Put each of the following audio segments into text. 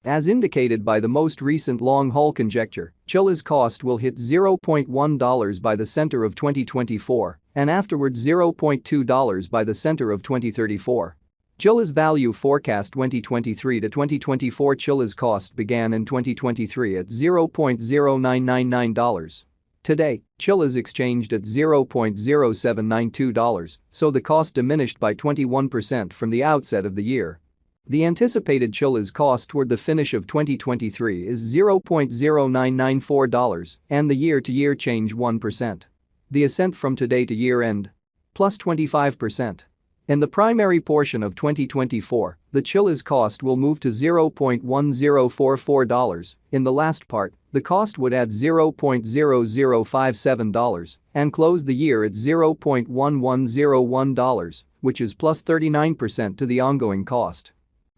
As indicated by the most recent long-haul conjecture, Chilliz cost will hit $0.1 by the center of 2024 and afterwards $0.2 by the center of 2034. Chilliz value forecast 2023 to 2024 Chilliz cost began in 2023 at $0.0999. Today, Chilliz exchanged at $0.0792, so the cost diminished by 21% from the outset of the year. The anticipated Chilliz cost toward the finish of 2023 is $0.0994 and the year-to-year change 1%. The ascent from today to year-end? Plus 25%. In the primary portion of 2024, the Chilliz cost will move to $0.1044. In the last part, the cost would add $0.0057 and close the year at $0.1101, which is plus 39% to the ongoing cost.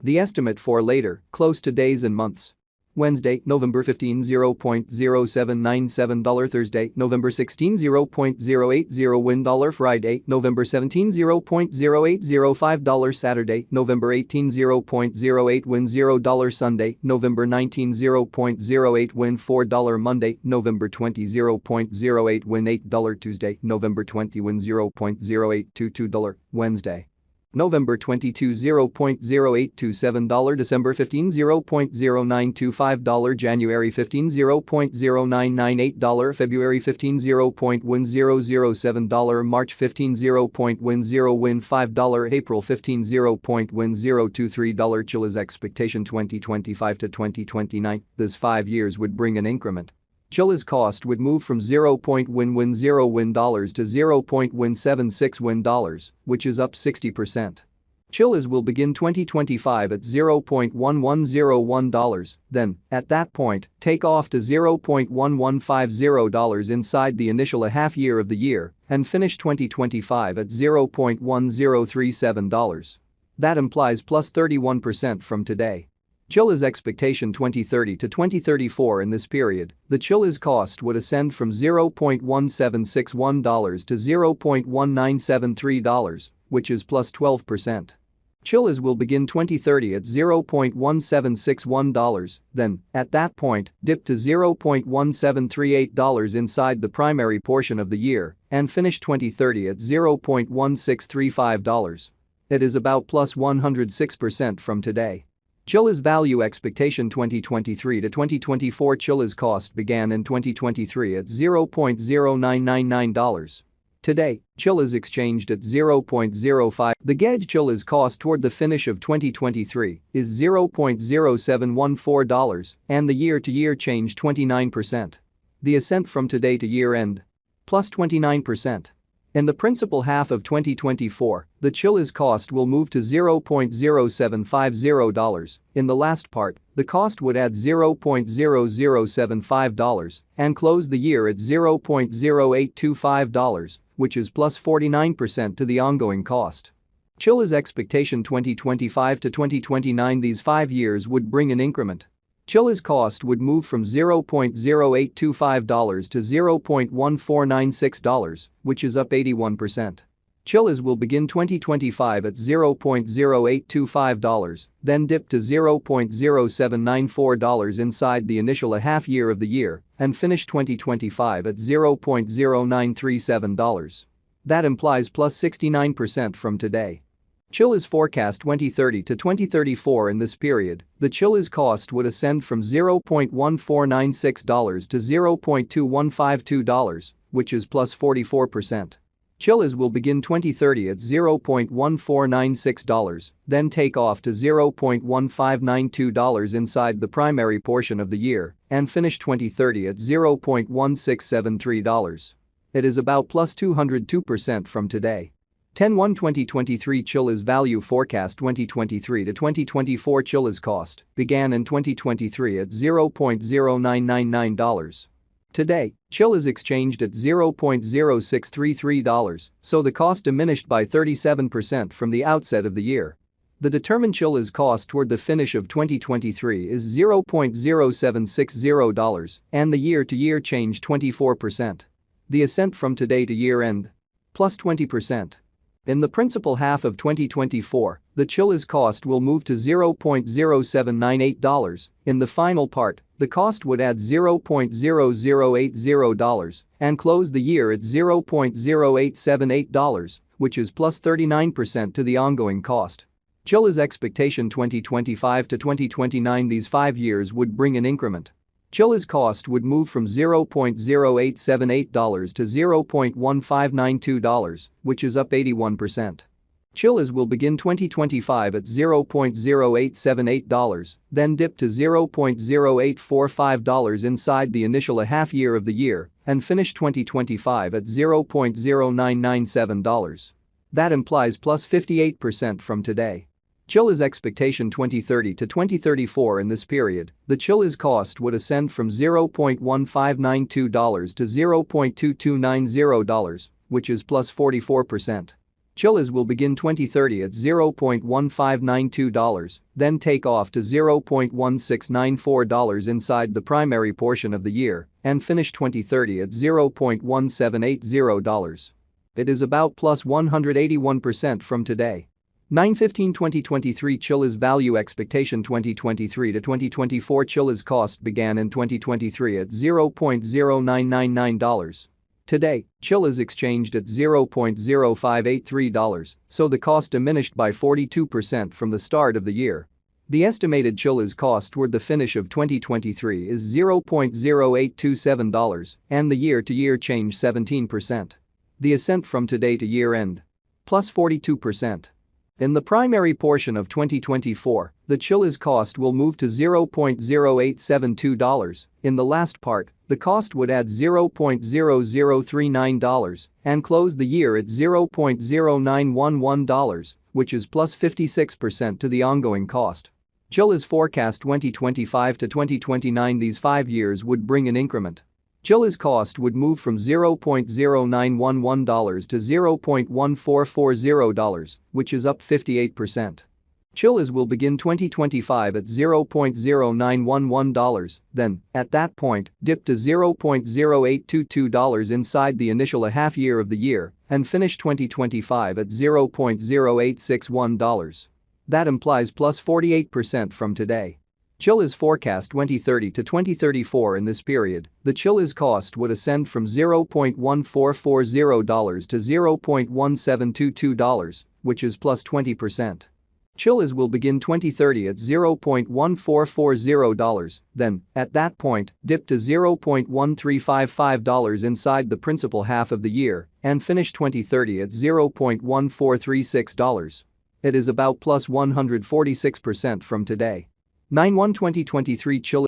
The estimate for later, close to days and months. Wednesday, November 15, $0.0797. Thursday, November 16, $0.080. Friday, November 17, $0.0805. Saturday, November 18, $0.0810. Sunday, November 19, $0.0814. Monday, November 20, $0.0818. Tuesday, November 21, $0.0822. Wednesday, November 22, $0.0827. December 15, $0.0925. January 15, $0.0998. February 15, $0.1007. March 15, $0.1015. April 15, $0.1023. Chilliz expectation 2025 to 2029. This 5 years would bring an increment. Chilliz cost would move from $0.110 to $0.176, which is up 60%. Chilliz will begin 2025 at $0.1101, then, at that point, take off to $0.1150 inside the initial half year of the year and finish 2025 at $0.1037. That implies plus 31% from today. Chilliz expectation 2030 to 2034. In this period, the Chilliz cost would ascend from $0.1761 to $0.1973, which is plus 12%. Chilliz will begin 2030 at $0.1761, then, at that point, dip to $0.1738 inside the primary portion of the year and finish 2030 at $0.1635. It is about plus 106% from today. Chilliz value expectation 2023 to 2024. Chilliz cost began in 2023 at $0.0999. Today, Chilliz exchanged at $0.05. The gauge Chilliz cost toward the finish of 2023 is $0.0714 and the year-to-year change 29%. The ascent from today to year-end? Plus 29%. In the principal half of 2024, the Chilliz cost will move to $0.0750. In the last part, the cost would add $0.0075 and close the year at $0.0825, which is plus 49% to the ongoing cost. Chilliz expectation 2025 to 2029. These 5 years would bring an increment. Chilliz cost would move from $0.0825 to $0.1496, which is up 81%. Chilliz will begin 2025 at $0.0825, then dip to $0.0794 inside the initial half year of the year and finish 2025 at $0.0937. That implies plus 69% from today. Chilliz forecast 2030 to 2034. In this period, the Chilliz cost would ascend from $0.1496 to $0.2152, which is plus 44%. Chilliz will begin 2030 at $0.1496, then take off to $0.1592 inside the primary portion of the year and finish 2030 at $0.1673. It is about plus 202% from today. 10/1/2023 Chilliz value forecast 2023 to 2024. Chilliz cost began in 2023 at $0.0999. Today, Chilliz exchanged at $0.0633, so the cost diminished by 37% from the outset of the year. The determined Chilliz cost toward the finish of 2023 is $0.0760 and the year-to-year change 24%. The ascent from today to year-end? Plus 20%. In the principal half of 2024, the Chilliz cost will move to $0.0798. In the final part, the cost would add $0.0080 and close the year at $0.0878, which is plus 39% to the ongoing cost. Chilliz expectation 2025 to 2029, these 5 years would bring an increment. Chilliz cost would move from $0.0878 to $0.1592, which is up 81%. Chilliz will begin 2025 at $0.0878, then dip to $0.0845 inside the initial half year of the year, and finish 2025 at $0.0997. That implies plus 58% from today. Chilliz expectation 2030 to 2034, in this period, the Chilliz cost would ascend from $0.1592 to $0.2290, which is plus 44%. Chilliz will begin 2030 at $0.1592, then take off to $0.1694 inside the primary portion of the year, and finish 2030 at $0.1780. It is about plus 181% from today. 9/15/2023 Chilliz value expectation 2023 to 2024 Chilliz cost began in 2023 at $0.0999. Today, Chilliz exchanged at $0.0583, so the cost diminished by 42% from the start of the year. The estimated Chilliz cost toward the finish of 2023 is $0.0827 and the year-to-year change 17%. The ascent from today to year-end. Plus 42%. In the primary portion of 2024, the Chilliz cost will move to $0.0872. In the last part, the cost would add $0.0039 and close the year at $0.0911, which is plus 56% to the ongoing cost. Chilliz forecast 2025 to 2029, these 5 years would bring an increment. Chilliz cost would move from $0.0911 to $0.1440, which is up 58%. Chilliz will begin 2025 at $0.0911, then, at that point, dip to $0.0822 inside the initial half year of the year, and finish 2025 at $0.0861. That implies plus 48% from today. Chilliz forecast 2030 to 2034, in this period, the Chilliz cost would ascend from $0.1440 to $0.1722, which is plus 20%. Chilliz will begin 2030 at $0.1440, then, at that point, dip to $0.1355 inside the principal half of the year, and finish 2030 at $0.1436. It is about plus 146% from today. 9/1/2023 Chilliz